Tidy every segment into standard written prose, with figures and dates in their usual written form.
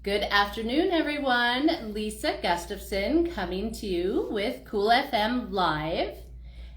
Good afternoon, everyone. Lisa Gustafson coming to you with Cool FM Live.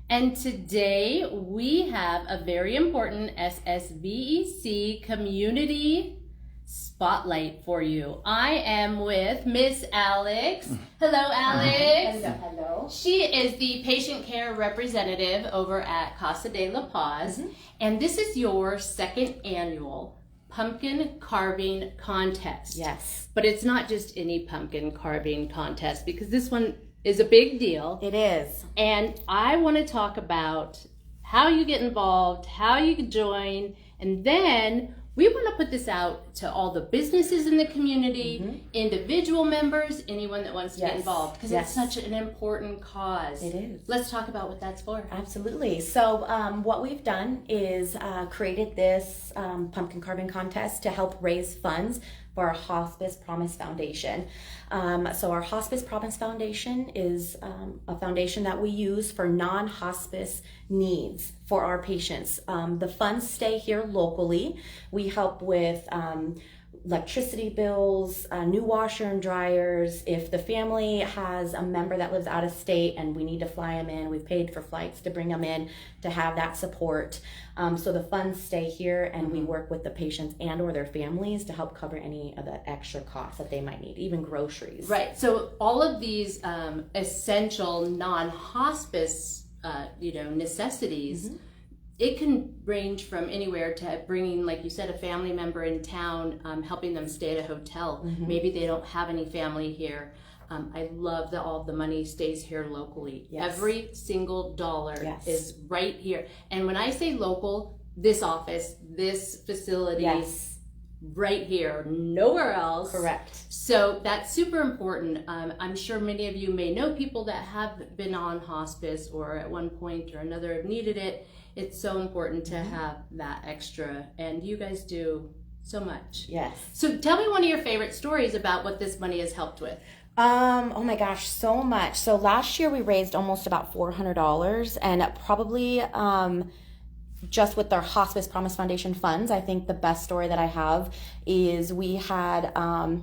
And today we have a very important SSVEC community spotlight for you. I am with Miss Alex. Hello, Alex. Hello. She is the patient care representative over at Casa de la Paz. And this is your second annual pumpkin carving contest. Yes. But it's not just any pumpkin carving contest, because this one is a big deal. It is. And I want to talk about how you get involved, how you can join, and then we want to put this out to all the businesses in the community, individual members, anyone that wants to get involved, because it's such an important cause. It is. Let's talk about what that's for. Absolutely. So what we've done is created this pumpkin carving contest to help raise funds for our Hospice Promise Foundation. So our Hospice Promise Foundation is a foundation that we use for non-hospice needs for our patients. The funds stay here locally. We help with electricity bills, new washer and dryers. If the family has a member that lives out of state and we need to fly them in, we've paid for flights to bring them in to have that support. So the funds stay here, and we work with the patients and or their families to help cover any of the extra costs that they might need, even groceries. Right. So all of these essential non-hospice necessities, it can range from anywhere to bringing, like you said, a family member in town, helping them stay at a hotel. Maybe they don't have any family here. I love that all the money stays here locally. Yes. Every single dollar is right here. And when I say local, this office, this facility, right here, nowhere else. Correct. So that's super important. I'm sure many of you may know people that have been on hospice or at one point or another have needed it. It's so important to have that extra, and you guys do so much. Yes. So tell me one of your favorite stories about what this money has helped with. Oh my gosh, so much. So last year we raised almost about $400, and probably just with our Hospice Promise Foundation funds, I think the best story that I have is we had,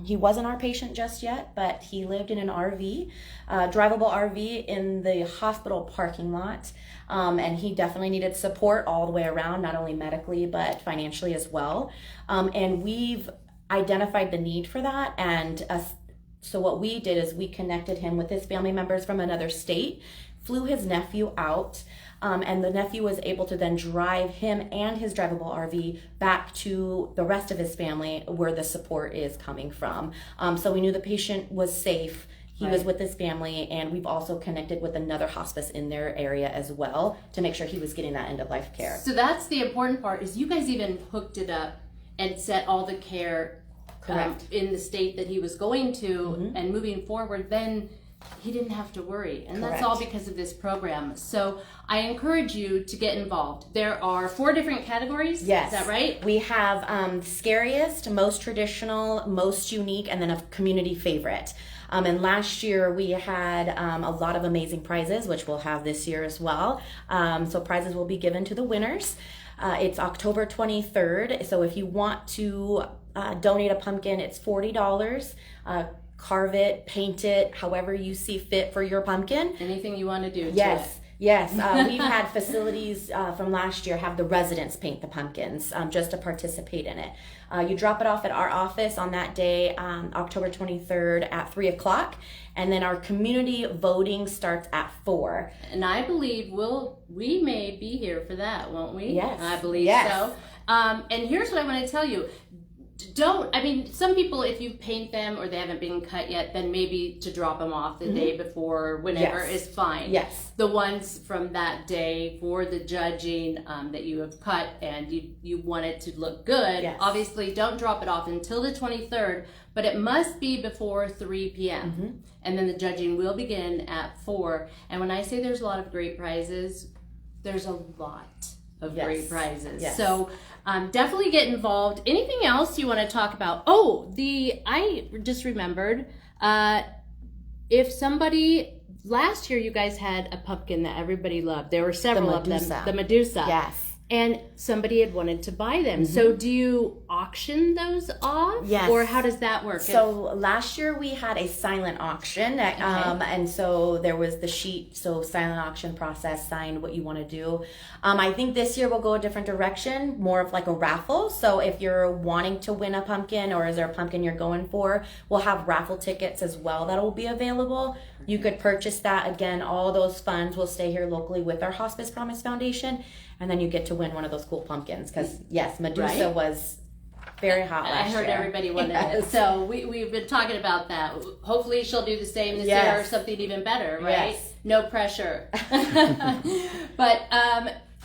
he wasn't our patient just yet, but he lived in an RV, drivable RV in the hospital parking lot. And he definitely needed support all the way around, not only medically, but financially as well. And we've identified the need for that. And so what we did is we connected him with his family members from another state, flew his nephew out, and the nephew was able to then drive him and his drivable RV back to the rest of his family where the support is coming from. So we knew the patient was safe. He was with his family, and we've also connected with another hospice in their area as well to make sure he was getting that end-of-life care. So that's the important part, is you guys even hooked it up and set all the care in the state that he was going to, and moving forward, then he didn't have to worry. And that's all because of this program. So I encourage you to get involved. There are 4 different categories. Yes. Is that right? We have Scariest, most traditional, most unique, and then a community favorite. And last year we had a lot of amazing prizes, which we'll have this year as well. So prizes will be given to the winners. It's October 23rd. So if you want to donate a pumpkin, it's $40. Carve it, paint it, however you see fit for your pumpkin. Anything you want to do. Yes. We've had facilities from last year have the residents paint the pumpkins just to participate in it. You drop it off at our office on that day, October 23rd at 3 o'clock. And then our community voting starts at 4. And I believe we may be here for that, won't we? Yes. I believe so. And here's what I want to tell you. Some people, if you paint them or they haven't been cut yet, then maybe to drop them off the day before, whenever, is fine. Yes. The ones from that day for the judging that you have cut and you want it to look good, obviously don't drop it off until the 23rd, but it must be before 3 p.m. And then the judging will begin at 4. And when I say there's a lot of great prizes, there's a lot of great prizes. Yes. So definitely get involved. Anything else you want to talk about? I just remembered, if somebody, last year you guys had a pumpkin that everybody loved. There were several of them. The Medusa. Yes. and somebody had wanted to buy them. So do you auction those off? Yes. Or how does that work? So last year we had a silent auction, and so there was the sheet, so silent auction process, sign what you want to do. I think this year we'll go a different direction, more of like a raffle. So if you're wanting to win a pumpkin, or is there a pumpkin you're going for, we'll have raffle tickets as well that will be available. You could purchase that. Again, all those funds will stay here locally with our Hospice Promise Foundation, and then you get to win one of those cool pumpkins. Because yes, Medusa was very hot last year. I heard everybody wanted it. So we've been talking about that. Hopefully she'll do the same this year, or something even better, right? Yes. No pressure. But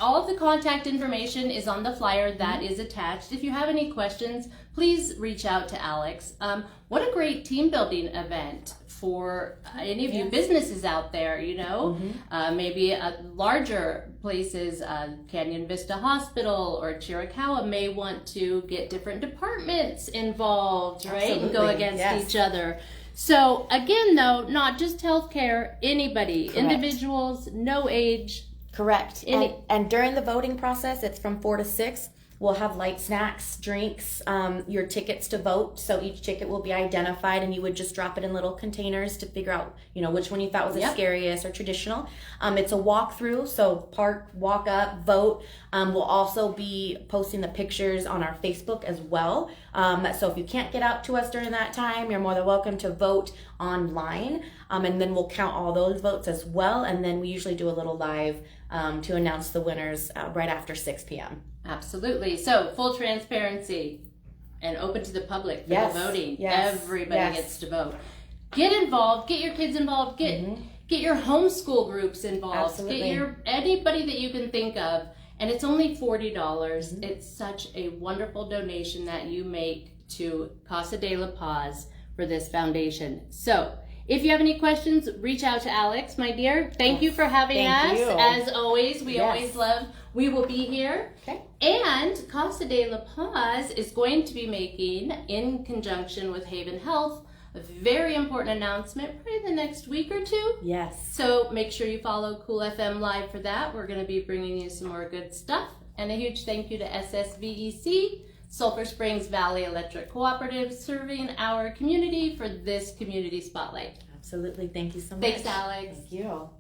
all of the contact information is on the flyer that is attached. If you have any questions, please reach out to Alex. What a great team building event for any of you businesses out there, you know, maybe larger places, Canyon Vista Hospital or Chiricahua may want to get different departments involved, right? Absolutely. And go against each other. So again, though, not just healthcare, anybody, individuals, no age. Correct. And during the voting process, it's from 4 to 6. We'll have light snacks, drinks, your tickets to vote. So each ticket will be identified, and you would just drop it in little containers to figure out, you know, which one you thought was the scariest or traditional. It's a walkthrough, so park, walk up, vote. We'll also be posting the pictures on our Facebook as well. So if you can't get out to us during that time, you're more than welcome to vote online. And then we'll count all those votes as well. And then we usually do a little live to announce the winners right after 6 p.m. Absolutely. So full transparency and open to the public for the voting. Yes. Everybody gets to vote. Get involved. Get your kids involved. Get your homeschool groups involved. Absolutely. Get anybody that you can think of. And it's only $40. It's such a wonderful donation that you make to Casa de la Paz for this foundation. So if you have any questions, reach out to Alex, my dear. Thank you for having us. As always, we always love. We will be here. Okay. And Casa de la Paz is going to be making, in conjunction with Haven Health, a very important announcement probably the next week or two. Yes. So make sure you follow Cool FM Live for that. We're going to be bringing you some more good stuff. And a huge thank you to SSVEC, Sulphur Springs Valley Electric Cooperative, serving our community for this community spotlight. Absolutely. Thank you so much. Thanks, Alex. Thank you.